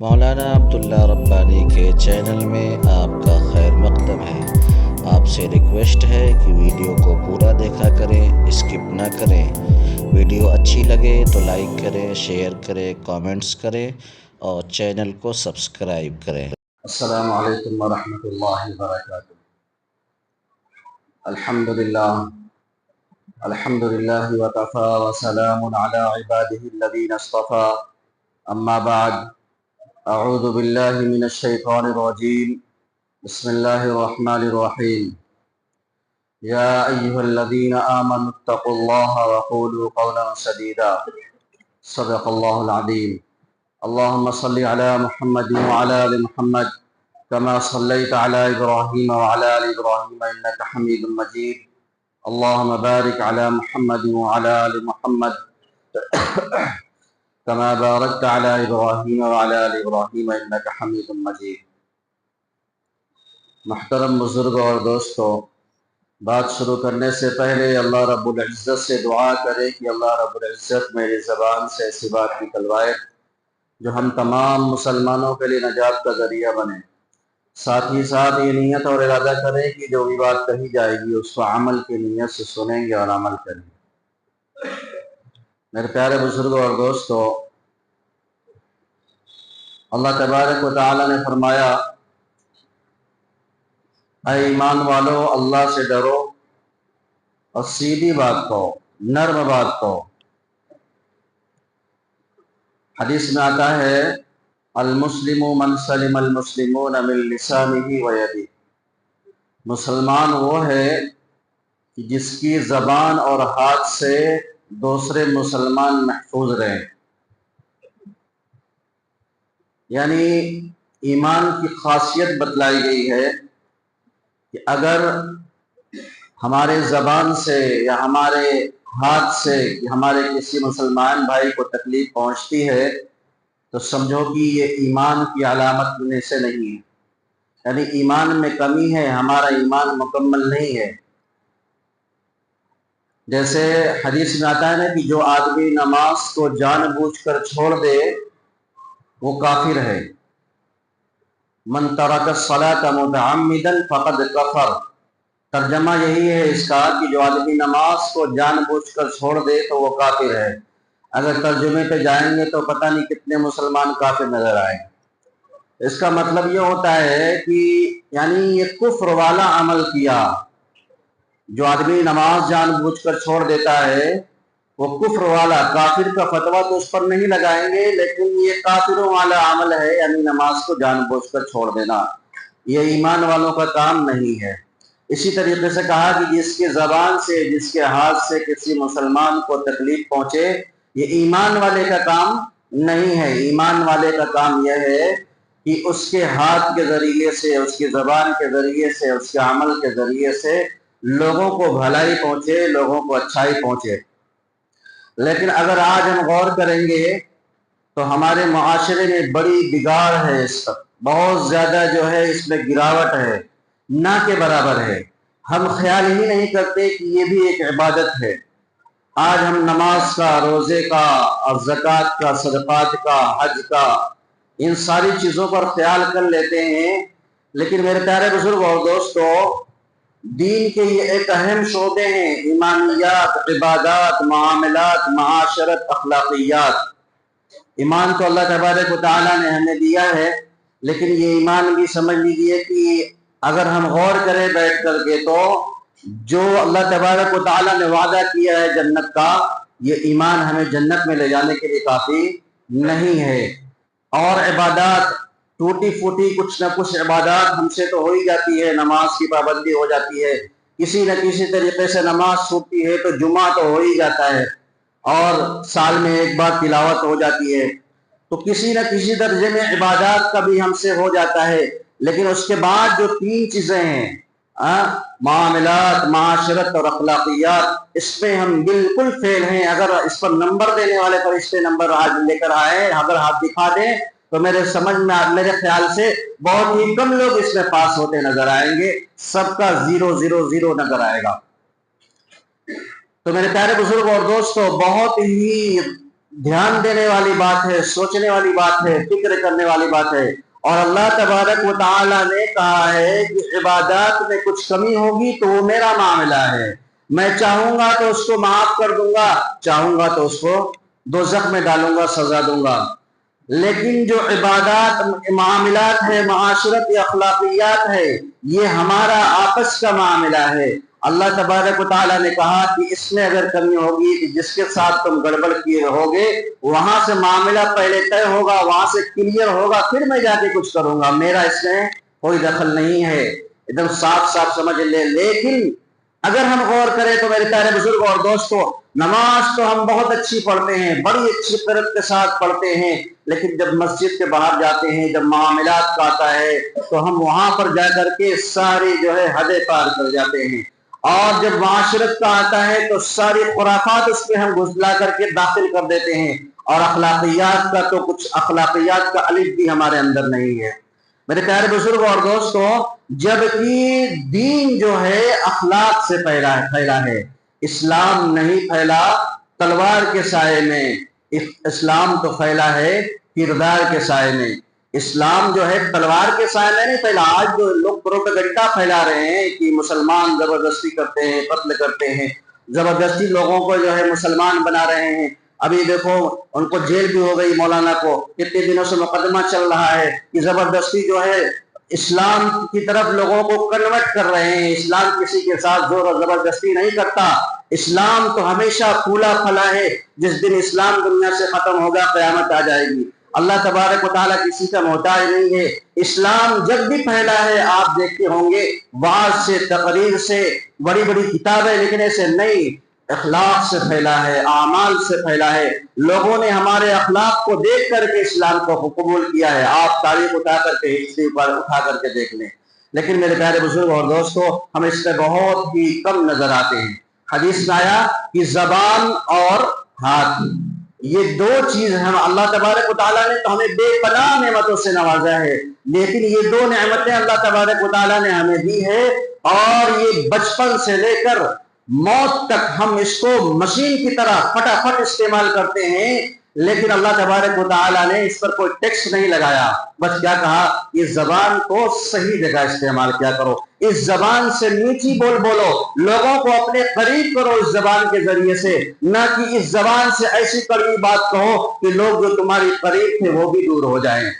مولانا عبداللہ ربانی کے چینل میں آپ کا خیر مقدم ہے۔ آپ سے ریکویسٹ ہے کہ ویڈیو کو پورا دیکھا کریں، اسکپ نہ کریں۔ ویڈیو اچھی لگے تو لائک کریں، شیئر کریں، کامنٹس کریں اور چینل کو سبسکرائب کریں۔ السلام علیکم ورحمۃ اللہ وبرکاتہ۔ الحمدللہ وکفی وسلام علی عبادہ الذین اصطفی، اما بعد، اعوذ باللہ من الشیطان الرجیم، بسم اللہ الرحمن الرحیم۔ یا ایہا الذین آمنوا اتقوا اللہ وقولوا قولا سدیدا، صدق اللہ العظیم۔ اللہم صلی علی محمد وعلی آل محمد كما صليت على إبراهيم وعلى آل إبراهيم إنك حميد مجيد، اللهم بارك على محمد وعلى آل محمد كما باركت على إبراهيم وعلى آل إبراهيم إنك حميد مجيد۔ محترم بزرگوں اور دوستوں، بات شروع کرنے سے پہلے اللہ رب العزت سے دعا کرے کہ اللہ رب العزت میری زبان سے ایسی بات نکلوائے جو ہم تمام مسلمانوں کے لیے نجات کا ذریعہ بنے۔ ساتھ ہی ساتھ یہ نیت اور ارادہ کریں کہ جو بھی بات کہی جائے گی اس کو عمل کی نیت سے سنیں گے اور عمل کریں گے۔ میرے پیارے بزرگوں اور دوستوں، اللہ تبارک و تعالی نے فرمایا، اے ایمان والو اللہ سے ڈرو اور سیدھی بات کہو، نرم بات کہو۔ حدیث میں آتا ہے، المسلم من سلم المسلمون من لسانہ و یدہ، مسلمان وہ ہے کہ جس کی زبان اور ہاتھ سے دوسرے مسلمان محفوظ رہیں۔ یعنی ایمان کی خاصیت بتلائی گئی ہے کہ اگر ہمارے زبان سے یا ہمارے ہاتھ سے ہمارے کسی مسلمان بھائی کو تکلیف پہنچتی ہے تو سمجھو کہ یہ ایمان کی علامت میں سے نہیں ہے، یعنی ایمان میں کمی ہے، ہمارا ایمان مکمل نہیں ہے۔ جیسے حدیث میں آتا ہے نا کہ جو آدمی نماز کو جان بوجھ کر چھوڑ دے وہ کافر ہے۔ من ترک الصلاۃ متعمدا فقد کفر، ترجمہ یہی ہے اس کا کہ جو آدمی نماز کو جان بوجھ کر چھوڑ دے تو وہ کافر ہے۔ اگر ترجمے پہ جائیں گے تو پتہ نہیں کتنے مسلمان کافر نظر آئیں گے۔ اس کا مطلب یہ ہوتا ہے کہ یعنی یہ کفر والا عمل کیا۔ جو آدمی نماز جان بوجھ کر چھوڑ دیتا ہے وہ کفر والا، کافر کا فتویٰ تو اس پر نہیں لگائیں گے، لیکن یہ کافروں والا عمل ہے، یعنی نماز کو جان بوجھ کر چھوڑ دینا۔ یہ ایمان والوں کا کام نہیں ہے۔ اسی طریقے سے کہا کہ جس کے زبان سے، جس کے ہاتھ سے کسی مسلمان کو تکلیف پہنچے، یہ ایمان والے کا کام نہیں ہے۔ ایمان والے کا کام یہ ہے کہ اس کے ہاتھ کے ذریعے سے، اس کی زبان کے ذریعے سے، اس کے عمل کے ذریعے سے لوگوں کو بھلائی پہنچے، لوگوں کو اچھائی پہنچے۔ لیکن اگر آج ہم غور کریں گے تو ہمارے معاشرے میں بڑی بگاڑ ہے، اس پر بہت زیادہ جو ہے اس میں گراوٹ ہے، نہ کے برابر ہے۔ ہم خیال ہی نہیں کرتے کہ یہ بھی ایک عبادت ہے۔ آج ہم نماز کا، روزے کا اور زکوٰۃ کا، صدقات کا، حج کا، ان ساری چیزوں پر خیال کر لیتے ہیں، لیکن میرے پیارے بزرگ اور دوستو، دین کے یہ ایک اہم شعبے ہیں، ایمانیات، عبادات، معاملات، معاشرت، اخلاقیات۔ ایمان تو اللہ تبارک و تعالیٰ نے ہمیں دیا ہے، لیکن یہ ایمان بھی سمجھ لیجیے کہ اگر ہم غور کریں بیٹھ کر کے تو جو اللہ تبارک و تعالیٰ نے وعدہ کیا ہے جنت کا، یہ ایمان ہمیں جنت میں لے جانے کے لیے کافی نہیں ہے۔ اور عبادات ٹوٹی پھوٹی کچھ نہ کچھ عبادات ہم سے تو ہو ہی جاتی ہے، نماز کی پابندی ہو جاتی ہے، کسی نہ کسی طریقے سے نماز چھوٹتی ہے تو جمعہ تو ہو ہی جاتا ہے، اور سال میں ایک بار تلاوت ہو جاتی ہے، تو کسی نہ کسی درجے میں عبادات کا بھی ہم سے ہو جاتا ہے۔ لیکن اس کے بعد جو تین چیزیں ہیں، معاملات، معاشرت اور اخلاقیات، اس پہ ہم بالکل فیل ہیں۔ اگر اس پر نمبر دینے والے فرشتے نمبر آج لے کر آئے، اگر ہاتھ دکھا دیں تو میرے سمجھ میں، میرے خیال سے بہت ہی کم لوگ اس میں پاس ہوتے نظر آئیں گے، سب کا 0 نظر آئے گا۔ تو میرے پیارے بزرگ اور دوستو، بہت ہی ध्यान देने वाली बात है, सोचने वाली बात है, फिक्र करने वाली बात है। और अल्लाह तबारक व तआला ने कहा है कि इबादत में कुछ कमी होगी तो वो मेरा मामला है, मैं चाहूंगा तो उसको माफ कर दूंगा, चाहूंगा तो उसको दोज़ख में डालूंगा, सजा दूंगा। लेकिन जो इबादत मामलात है, माशरत या अखलाकियात है, ये हमारा आपस का मामला है। अल्लाह तबारक व तआला ने कहा कि इसमें अगर कमी होगी कि जिसके साथ तुम गड़बड़ किए रहोगे वहां से मामला पहले तय होगा, वहां से क्लियर होगा, फिर मैं जाके कुछ करूंगा, मेरा इसमें कोई दखल नहीं है। एकदम साफ साफ समझ ले। लेकिन अगर हम गौर करें तो मेरे प्यारे बुजुर्ग और दोस्तों, नमाज तो हम बहुत अच्छी पढ़ते हैं, बड़ी अच्छी तरह के साथ पढ़ते हैं, लेकिन जब मस्जिद के बाहर जाते हैं, जब मामलात का आता है तो हम वहां पर जाकर के सारी जो है हदें पार कर जाते हैं। और जब माशरत का आता है तो सारी खुराफात उसमें हम घुसला करके दाखिल कर देते हैं। और अखलाकियात का तो कुछ अखलाकियात का अलिफ भी हमारे अंदर नहीं है। मेरे प्यारे बुजुर्ग और दोस्तों, जबकि दीन जो है अखलाक से फैला है, इस्लाम नहीं फैला तलवार के साए में, इस्लाम तो फैला है किरदार के साए में। इस्लाम जो है तलवार के साए में नहीं फैला। आज जो लोग प्रोपेगेंडा फैला रहे हैं कि मुसलमान जबरदस्ती करते हैं, कत्ल करते हैं, जबरदस्ती लोगों को जो है मुसलमान बना रहे हैं। अभी देखो उनको जेल भी हो गई, मौलाना को कितने दिनों से मुकदमा चल रहा है कि जबरदस्ती जो है इस्लाम की तरफ लोगों को कन्वर्ट कर रहे हैं। इस्लाम किसी के साथ जोर और जबरदस्ती नहीं करता। इस्लाम तो हमेशा फूला फला है। जिस दिन इस्लाम दुनिया से खत्म होगा क़यामत आ जाएगी। अल्लाह तबारक व तआला किसी का मोहताज नहीं है। इस्लाम जब भी फैला है आप देखते होंगे वाज से, तकरीर से, बड़ी बड़ी किताबें लिखने से नहीं, अखलाक से फैला है, आमाल से फैला है। लोगों ने हमारे अखलाक को देख करके इस्लाम को कबूल किया है। आप तारीख उठा करके हिस्ट्री पर उठा करके देख लें। लेकिन मेरे प्यारे बुजुर्ग और दोस्तों, हम इस पर बहुत ही कम नजर आते हैं। हदीस में आया कि जबान और हाथ, ये दो चीज हम अल्लाह तबारक व तआला ने तो हमें बेपनाह नेमतों से नवाजा है, लेकिन ये दो नेमतें अल्लाह तबारक व तआला ने हमें दी है और ये बचपन से लेकर मौत तक हम इसको मशीन की तरह फटाफट इस्तेमाल करते हैं। लेकिन अल्लाह तबारक व तआला ने इस पर कोई टैक्स नहीं लगाया। बस क्या कहा, इस जबान को सही जगह इस्तेमाल किया करो, इस जबान से मीठी बोल बोलो, लोगों को अपने करीब करो इस जबान के जरिए से, न कि इस जबान से ऐसी कड़वी बात कहो कि लोग जो तुम्हारी करीब थे वो भी दूर हो जाएं।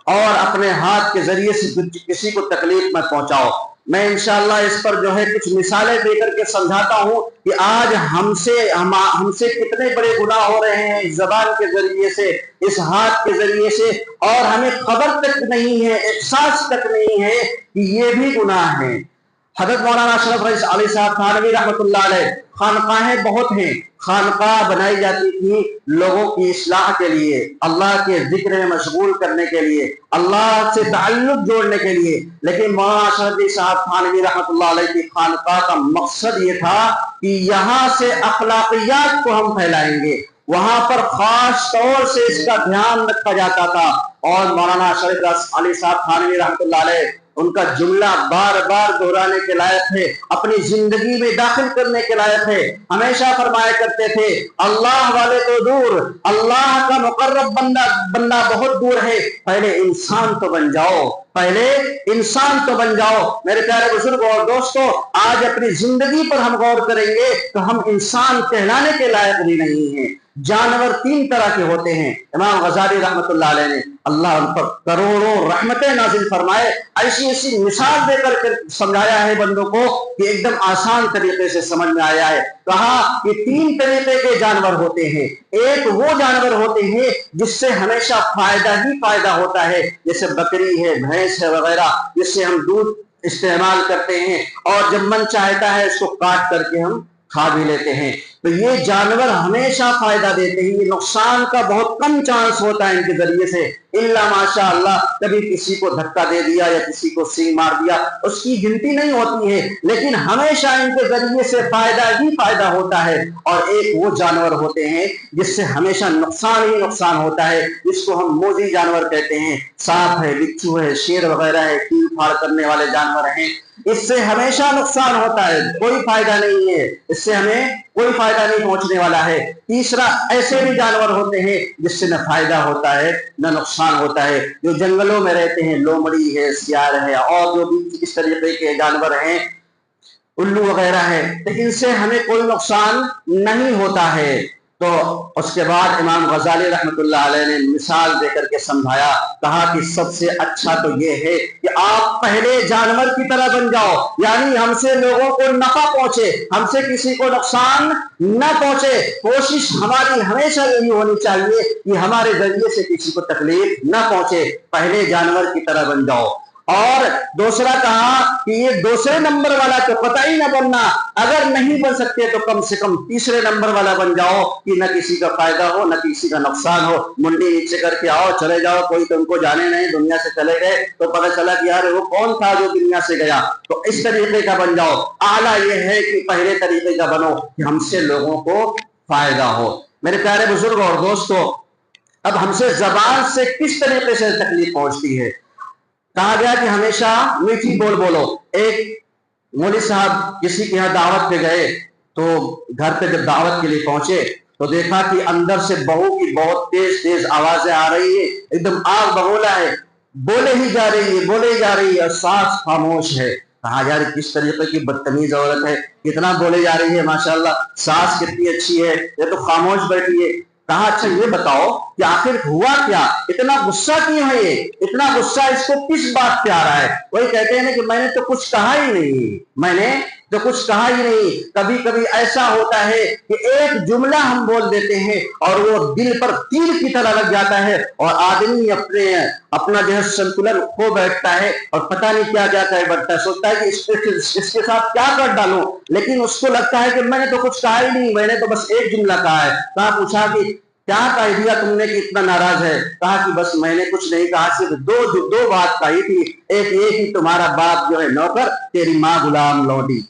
और अपने हाथ के जरिए से किसी को तकलीफ मत पहुंचाओ। मैं इंशाअल्लाह इस पर जो है कुछ मिसालें देकर के समझाता हूं कि आज हमसे कितने बड़े गुनाह हो रहे हैं इस जबान के जरिए से, इस हाथ के जरिए से, और हमें खबर तक नहीं है, एहसास तक नहीं है कि ये भी गुनाह है। हजरत मौलाना अशरफ अली साहब थानवी रहमतुल्लाह अलैह, खानकाहें बहुत हैं, खानकाह बनाई जाती थी लोगों की इस्लाह के लिए, अल्लाह के जिक्र में मशगूल करने के लिए, अल्लाह से ताल्लुक जोड़ने के लिए। लेकिन मौलाना अशरफ अली साहब थानवी रहमतुल्लाह अलैह की खानकाह का मकसद ये था कि यहाँ से अखलाकियात को हम फैलाएंगे, वहां पर खास तौर से इसका ध्यान रखा जाता था। और मौलाना अशरफ अली साहब थानवी रहमतुल्लाह अलैह, उनका जुमला बार बार दोहराने के लायक है, अपनी जिंदगी में दाखिल करने के लायक है। हमेशा फरमाया करते थे, अल्लाह वाले तो दूर, अल्लाह का मुकर्रब बंदा बहुत दूर है, पहले इंसान तो बन जाओ, पहले इंसान तो बन जाओ। मेरे प्यारे बुजुर्ग और दोस्तों, आज अपनी जिंदगी पर हम गौर करेंगे तो हम इंसान कहलाने के लायक भी नहीं है। जानवर तीन तरह के होते हैं। इमाम गजाली रहमतुल्लाह अलैह ने, अल्लाह उन पर करोड़ों रहमतें नाजिल फरमाए, ऐसी ऐसी मिसाल देकर के समझाया है बंदों को कि एकदम आसान तरीके से समझ में आया है। कहा कि तीन तरीके के जानवर होते हैं। एक वो जानवर होते हैं जिससे हमेशा फायदा ही फायदा होता है, जैसे बकरी है, भैंस है वगैरह, जिससे हम दूध इस्तेमाल करते हैं और जब मन चाहता है इसको काट करके हम खा भी लेते हैं। तो ये जानवर हमेशा फायदा देते हैं, ये नुकसान का बहुत कम चांस होता है इनके जरिए से, इल्ला माशा अल्लाह कभी किसी को धक्का दे दिया या किसी को सींग मार दिया, उसकी गिनती नहीं होती है, लेकिन हमेशा इनके जरिए से फायदा ही फायदा होता है। और एक वो जानवर होते हैं जिससे हमेशा नुकसान ही नुकसान होता है, जिसको हम मोजी जानवर कहते हैं। सांप है, बिच्छू है, शेर वगैरह है, कील फाड़ करने वाले जानवर हैं, इससे हमेशा नुकसान होता है, कोई फायदा नहीं है। जिससे हमें कोई फायदा नहीं पहुंचने वाला है। तीसरा, ऐसे भी जानवर होते हैं जिससे न फायदा होता है न नुकसान होता है, जो जंगलों में रहते हैं, लोमड़ी है, सियार है और जो भी इस तरीके के जानवर हैं, उल्लू वगैरह है, तो इनसे हमें कोई नुकसान नहीं होता है। तो उसके बाद इमाम गजाली रहमतुल्लाह अलैह ने मिसाल देकर के समझाया, कहा कि सबसे अच्छा तो ये है कि आप पहले जानवर की तरह बन जाओ, यानी हमसे लोगों को नफा पहुंचे, हमसे किसी को नुकसान न पहुंचे। कोशिश हमारी हमेशा यही होनी चाहिए कि हमारे जरिए से किसी को तकलीफ न पहुंचे, पहले जानवर की तरह बन जाओ। और दूसरा कहा कि ये दूसरे नंबर वाला तो कतई न बनना, अगर नहीं बन सकते तो कम से कम तीसरे नंबर वाला बन जाओ कि न किसी का फायदा हो न किसी का नुकसान हो। मुंडी नीचे करके आओ, चले जाओ, कोई तुमको जाने नहीं, दुनिया से चले गए तो पता चला कि यार वो कौन था जो दुनिया से गया। तो इस तरीके का बन जाओ। आला ये है कि पहले तरीके का बनो कि हमसे लोगों को फायदा हो। मेरे प्यारे बुजुर्ग और दोस्तों, अब हमसे जबान से किस तरीके से तकलीफ पहुंचती है। कहा गया कि हमेशा मीठी बोल बोलो। एक मौलवी साहब किसी के यहाँ दावत पे गए, तो घर पे जब दावत के लिए पहुंचे तो देखा कि अंदर से बहू की बहुत तेज तेज आवाजें आ रही है, एकदम आग बगोला है, बोले ही जा रही है, बोले ही जा रही है और सास खामोश है। कहा यार किस तरीके की बदतमीज औरत है, कितना बोले जा रही है, माशाल्लाह सास कितनी अच्छी है, ये तो खामोश बैठी है। कहा अच्छा ये बताओ कि आखिर हुआ क्या, इतना गुस्सा क्यों है, ये इतना गुस्सा इसको किस बात पे आ रहा है। वही कहते हैं ना कि मैंने तो कुछ कहा ही नहीं, मैंने तो कुछ कहा ही नहीं। कभी कभी ऐसा होता है कि एक जुमला हम बोल देते हैं और वो दिल पर तीर की तरह लग जाता है और आदमी अपना जो है संतुलन खो बैठता है और पता नहीं क्या क्या कर बैठता है, सोचता है कि इसके साथ क्या कर डालूं, लेकिन उसको लगता है कि मैंने तो कुछ कहा ही नहीं, मैंने तो बस एक जुमला कहा है। कहा पूछा कि क्या कह दिया तुमने कि इतना नाराज है। कहा कि बस मैंने कुछ नहीं कहा, सिर्फ दो बात कही थी। एक ये कि तुम्हारा बाप जो है नौकर, तेरी माँ गुलाम लौटी।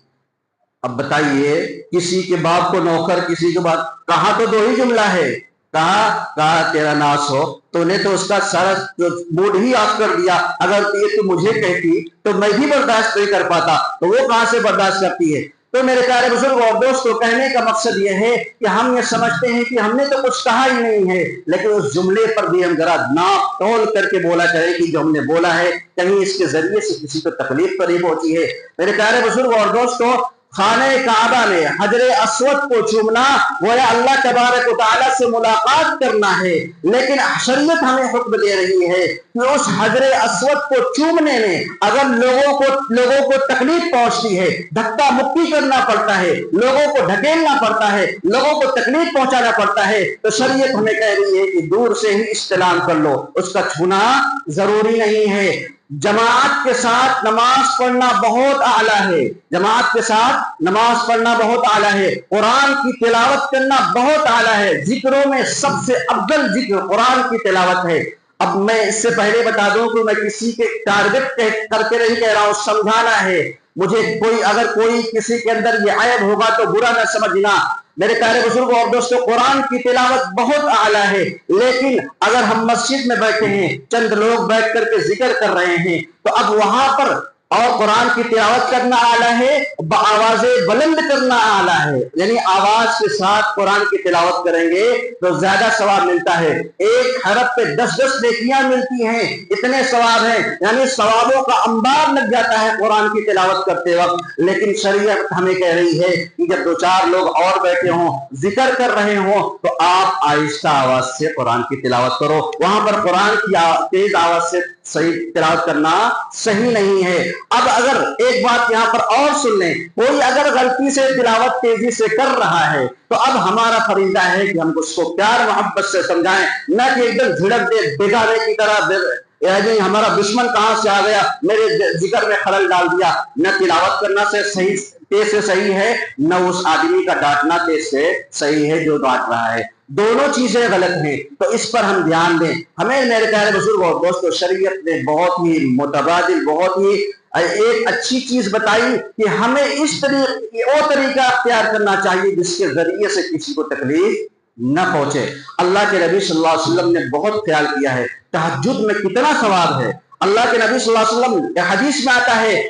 अब बताइए, किसी के बाप को नौकर, किसी के बाप, कहा तो दो ही जुमला है। कहा तेरा नाश हो, तूने तो उसका सारा मूड ही ऑफ कर दिया। अगर ये तू मुझे कहती तो मैं भी बर्दाश्त नहीं कर पाता, तो वो कहां से बर्दाश्त करती है। तो मेरे प्यारे बुजुर्ग और दोस्तों, कहने का मकसद ये है कि हम ये समझते हैं कि हमने तो कुछ कहा ही नहीं है, लेकिन उस जुमले पर भी हम जरा नाप तोल करके बोला करें कि जो हमने बोला है कहीं इसके जरिए से किसी को तकलीफ तो नहीं पहुंची है। मेरे प्यारे बुजुर्ग और दोस्तों, खाने काबा में हजरे अस्वद को चूमना वो है अल्लाह तबारक व तआला से मुलाकात करना है, लेकिन शरीयत हमें हुक्म दे रही है कि उस हजरे अस्वद को चूमने में अगर लोगों को तकलीफ पहुंचती है, धक्का मुक्की करना पड़ता है, लोगों को ढकेलना पड़ता है, लोगों को तकलीफ पहुंचाना पड़ता है, तो शरीयत हमें कह रही है कि दूर से ही इस्तेलाम कर लो, उसका छूना जरूरी नहीं है। जमात के साथ नमाज पढ़ना बहुत आला है, जमात के साथ नमाज पढ़ना बहुत आला है, कुरान की तिलावत करना बहुत आला है। जिक्रों में सबसे अफजल जिक्र कुरान की तिलावत है। अब मैं इससे पहले बता दूं कि मैं किसी के टारगेट करके नहीं कह रहा हूं, समझाना है मुझे। अगर कोई किसी के अंदर ये ऐब होगा तो बुरा न समझना। मेरे प्यारे बुजुर्ग और दोस्तों, कुरान की तिलावत बहुत आला है, लेकिन अगर हम मस्जिद में बैठे हैं, चंद लोग बैठ करके जिक्र कर रहे हैं, तो अब वहां पर और कुरान की तिलावत करना आला है, आवाजें बुलंद करना आला है, यानी आवाज के साथ कुरान की तिलावत करेंगे तो ज्यादा सवाब मिलता है। एक हरफ पे 10-10 नेकियां मिलती हैं, इतने सवाब हैं, यानी सवाबों का अंबार लग जाता है कुरान की तिलावत करते वक्त। लेकिन शरीयत हमें कह रही है कि जब 2-4 लोग और बैठे हों, जिक्र कर रहे हों, तो आप आहिस्ता आवाज से कुरान की तिलावत करो। वहां पर कुरान की तेज आवाज से सही तिलावत करना सही नहीं है। अब अगर एक बात यहां पर और सुन लें, कोई अगर गलती से तिलावत तेजी से कर रहा है तो अब हमारा फरीजा है कि हम उसको प्यार मोहब्बत से समझाएं, न कि एकदम झिड़क दे बेगाने की तरह, यानी हमारा दुश्मन कहां से आ गया, मेरे जिक्र में खलल डाल दिया। न तिलावत करना से सही तेज से सही है, न उस आदमी का डांटना तेज से सही है जो डांट रहा है। दोनों चीजें गलत हैं, तो इस पर हम ध्यान दें। हमें मेरे प्यारे बुजुर्ग और दोस्तों, शरीयत ने बहुत ही मुतबादिल, बहुत ही एक अच्छी चीज बताई कि हमें इस तरीका अख्तियार करना चाहिए जिसके जरिए से किसी को तकलीफ न पहुंचे। अल्लाह के नबी सल्लल्लाहु अलैहि वसल्लम ने बहुत ख्याल किया है तहज्जुद में कितना सवाब है। اللہ کے نبی صلی اللہ علیہ وسلم حدیث میں آتا ہے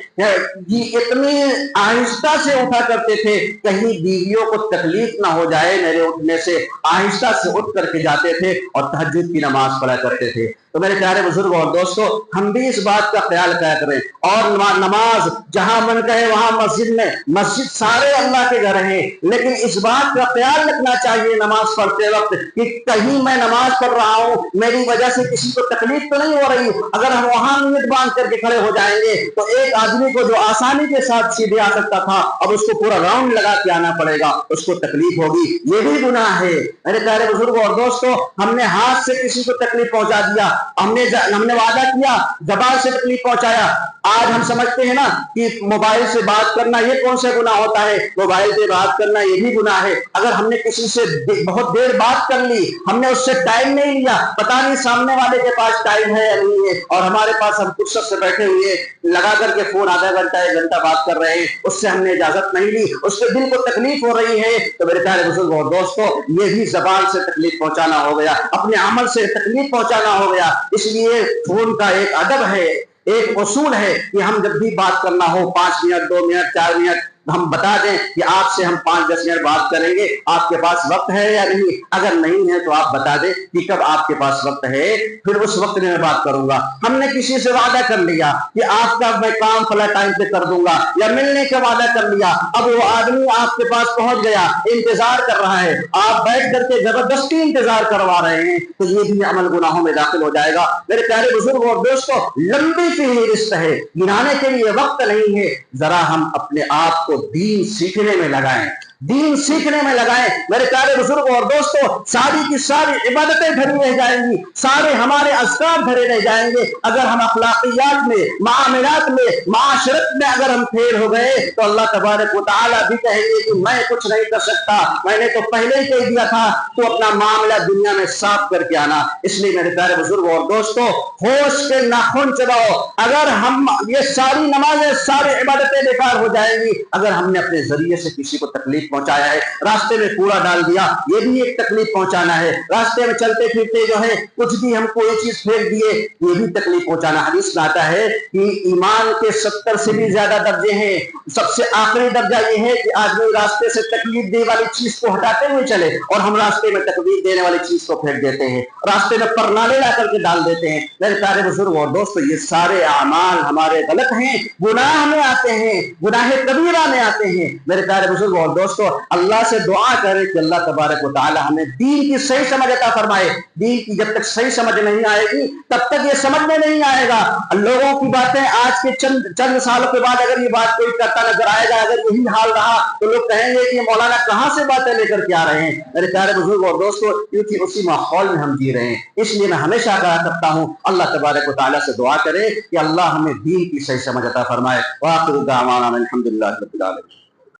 یہ اتنی آہستہ سے اٹھا کرتے تھے کہیں بیویوں کو تکلیف نہ ہو جائے میرے اٹھنے سے، آہستہ سے اٹھ کر کے جاتے تھے اور تہجد کی نماز پڑھا کرتے تھے۔ تو میرے پیارے بزرگ اور دوستو، ہم بھی اس بات کا خیال کیا کریں، اور نماز جہاں من کہے وہاں مسجد میں، مسجد سارے اللہ کے گھر ہیں، لیکن اس بات کا خیال رکھنا چاہیے نماز پڑھتے وقت کہ کہیں میں نماز پڑھ رہا ہوں میری وجہ سے کسی کو تکلیف تو نہیں ہو رہی۔ اگر ہم وہاں نیت باندھ کر کے کھڑے ہو جائیں گے تو ایک آدمی کو جو آسانی کے ساتھ سیدھے آ سکتا تھا اب اس کو پورا راؤنڈ لگا کے آنا پڑے گا، اس کو تکلیف ہوگی، یہ بھی گناہ ہے۔ میرے پیارے بزرگوں اور دوستو، ہم نے ہاتھ سے کسی کو تکلیف پہنچا دیا، ہم نے وعدہ کیا، زبان سے تکلیف پہنچایا۔ آج ہم سمجھتے ہیں نا کہ موبائل سے بات کرنا یہ کون سا گناہ ہوتا ہے، موبائل سے بات کرنا یہ بھی گناہ ہے۔ اگر ہم نے کسی سے بہت دیر بات کر لی، ہم نے اس سے ٹائم نہیں لیا، پتہ نہیں سامنے والے کے پاس ٹائم ہے یا نہیں ہے، اور ہمارے پاس ہم فرصت سے بیٹھے ہوئے لگا کر کے فون آدھا گھنٹہ ایک گھنٹہ بات کر رہے ہیں، اس سے ہم نے اجازت نہیں لی، اس کے دل کو تکلیف ہو رہی ہے، تو میرے پیارے بزرگ اور دوستو یہ بھی زبان سے تکلیف پہنچانا ہو گیا، اپنے عمل سے تکلیف پہنچانا ہو گیا۔ اس لیے فون کا ایک ادب ہے، ایک اصول ہے کہ ہم جب بھی بات کرنا ہو 5 منٹ 2 منٹ 4 منٹ ہم بتا دیں کہ آپ سے ہم 5-10 منٹ بات کریں گے، آپ کے پاس وقت ہے یا نہیں، اگر نہیں ہے تو آپ بتا دیں کہ کب آپ کے پاس وقت ہے، پھر اس وقت میں بات کروں گا۔ ہم نے کسی سے وعدہ کر لیا کہ آپ کا میں کام فلاں ٹائم پہ کر دوں گا، یا ملنے کا وعدہ کر لیا، اب وہ آدمی آپ کے پاس پہنچ گیا، انتظار کر رہا ہے، آپ بیٹھ کر کے زبردستی انتظار کروا رہے ہیں، تو یہ بھی عمل گناہوں میں داخل ہو جائے گا۔ میرے پیارے بزرگ اور دوستو، لمبی فہرست ہے، گنانے کے لیے وقت نہیں ہے، ذرا ہم اپنے آپ کو دین سیکھنے میں لگائیں، دین سیکھنے میں لگائیں۔ میرے پیارے بزرگ اور دوستو، ساری کی ساری عبادتیں بھری رہ جائیں گی، سارے ہمارے اذکار بھرے رہ جائیں گے، اگر ہم اخلاقیات میں، معاملات میں، معاشرت میں اگر ہم فیل ہو گئے تو اللہ تبارک و تعالیٰ بھی کہیں گے کہ میں کچھ نہیں کر سکتا، میں نے تو پہلے ہی کہہ دیا تھا تو اپنا معاملہ دنیا میں صاف کر کے آنا۔ اس لیے میرے پیارے بزرگ اور دوستو، ہوش کے ناخن چباؤ، اگر ہم یہ ساری نمازیں ساری عبادتیں بیکار ہو جائیں گی اگر ہم نے اپنے ذریعے سے کسی کو تکلیف پہنچایا ہے، راستے میں کوڑا ڈال دیا، یہ بھی ایک تکلیف پہنچانا ہے، راستے میں چلتے پھرتے جو ہے کچھ بھی ہم کوئی چیز پھینک دیے، یہ بھی تکلیف پہنچانا۔ حدیث میں آتا ہے کہ ایمان کے 70 سے بھی زیادہ درجے ہیں، سب سے آخری درجہ یہ ہے کہ آدمی راستے سے تکلیف دے والی چیز کو ہٹاتے ہوئے چلے، اور ہم راستے میں تکلیف دینے والی چیز کو پھینک دیتے ہیں، راستے میں پرنالے لا کر کے ڈال دیتے ہیں۔ میرے پیارے بزرگ اور دوستو، یہ سارے اعمال ہمارے غلط ہیں، گناہ میں آتے ہیں، گناہ کبیرہ میں آتے ہیں۔ میرے پیارے بزرگ اور دوستو، اللہ سے دعا کریں کہ اللہ تبارک و تعالی ہمیں دین کی صحیح سمجھ عطا فرمائے۔ دین کی جب تک صحیح سمجھ نہیں آئے گی تب تک یہ سمجھ میں نہیں آئے گا۔ لوگوں کی باتیں آج کے چند سالوں کے بعد اگر یہ بات کوئی کرتا نظر آئے گا، اگر یہی حال رہا تو لوگ کہیں گے کہ مولانا کہاں سے باتیں لے کر کے آ رہے ہیں۔ میرے پیارے بزرگ اور دوستو، کیونکہ اسی ماحول میں ہم جی رہے ہیں، اس لیے میں ہمیشہ کہا کرتا ہوں اللہ تبارک و تعالی سے دعا کرے کہ اللہ ہمیں دین کی صحیح سمجھ عطا فرمائے۔ وآخر دعوانا الحمدللہ رب العالمین۔